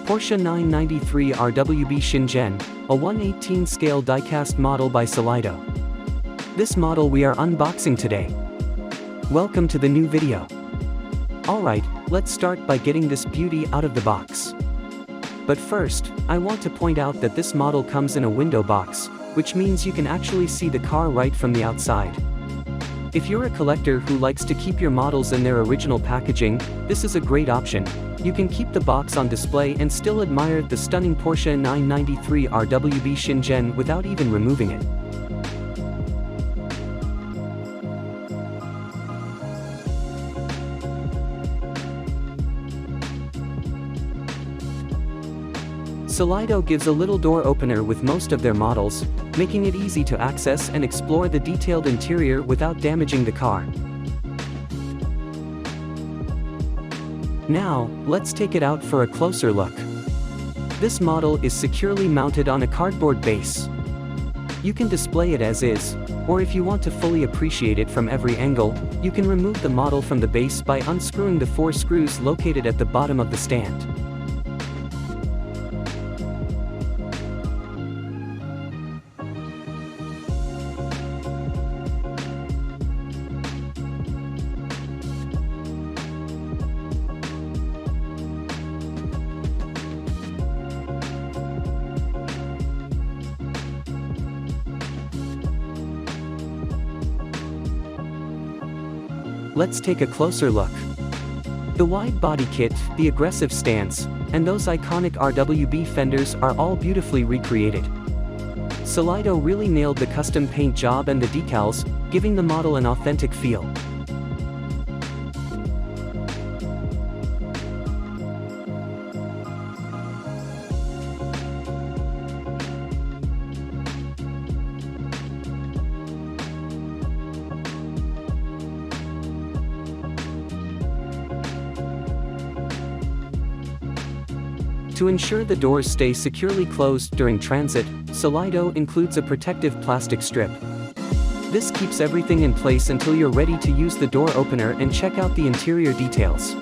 Porsche 993 RWB Shingen, a 1/18 scale diecast model by Solido. This model we are unboxing today. Welcome to the new video. Alright, let's start by getting this beauty out of the box. But first, I want to point out that this model comes in a window box, which means you can actually see the car right from the outside. If you're a collector who likes to keep your models in their original packaging, this is a great option. You can keep the box on display and still admire the stunning Porsche 993 RWB Shingen without even removing it. Solido gives a little door opener with most of their models, making it easy to access and explore the detailed interior without damaging the car. Now, let's take it out for a closer look. This model is securely mounted on a cardboard base. You can display it as is, or if you want to fully appreciate it from every angle, you can remove the model from the base by unscrewing the 4 screws located at the bottom of the stand. Let's take a closer look. The wide body kit, the aggressive stance, and those iconic RWB fenders are all beautifully recreated. Solido really nailed the custom paint job and the decals, giving the model an authentic feel. To ensure the doors stay securely closed during transit, Solido includes a protective plastic strip. This keeps everything in place until you're ready to use the door opener and check out the interior details.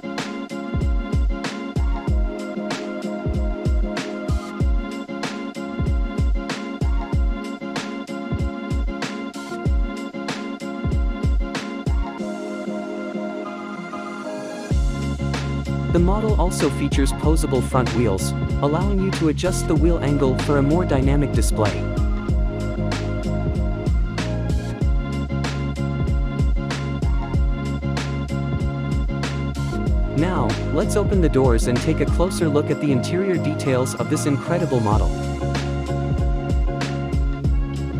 The model also features posable front wheels, allowing you to adjust the wheel angle for a more dynamic display. Now, let's open the doors and take a closer look at the interior details of this incredible model.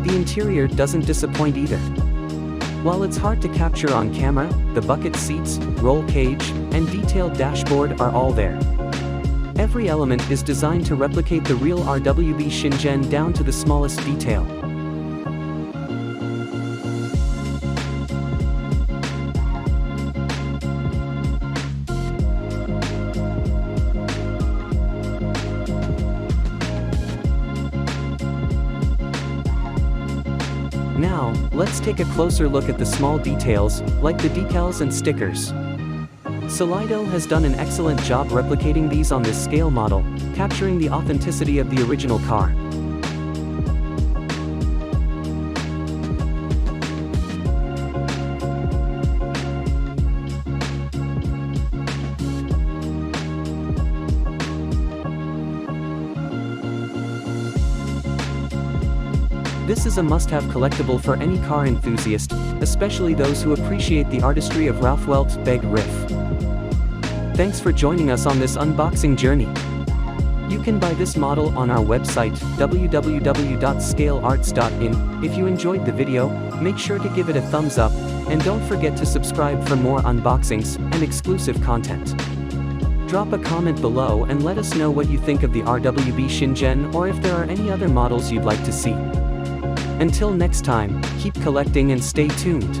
The interior doesn't disappoint either. While it's hard to capture on camera, the bucket seats, roll cage, and detailed dashboard are all there. Every element is designed to replicate the real RWB Shingen down to the smallest detail. Now, let's take a closer look at the small details, like the decals and stickers. Solido has done an excellent job replicating these on this scale model, capturing the authenticity of the original car. This is a must-have collectible for any car enthusiast, especially those who appreciate the artistry of Ralph Welt's Beg Riff. Thanks for joining us on this unboxing journey. You can buy this model on our website, www.scalearts.in. If you enjoyed the video, make sure to give it a thumbs up, and don't forget to subscribe for more unboxings and exclusive content. Drop a comment below and let us know what you think of the RWB Shingen or if there are any other models you'd like to see. Until next time, keep collecting and stay tuned.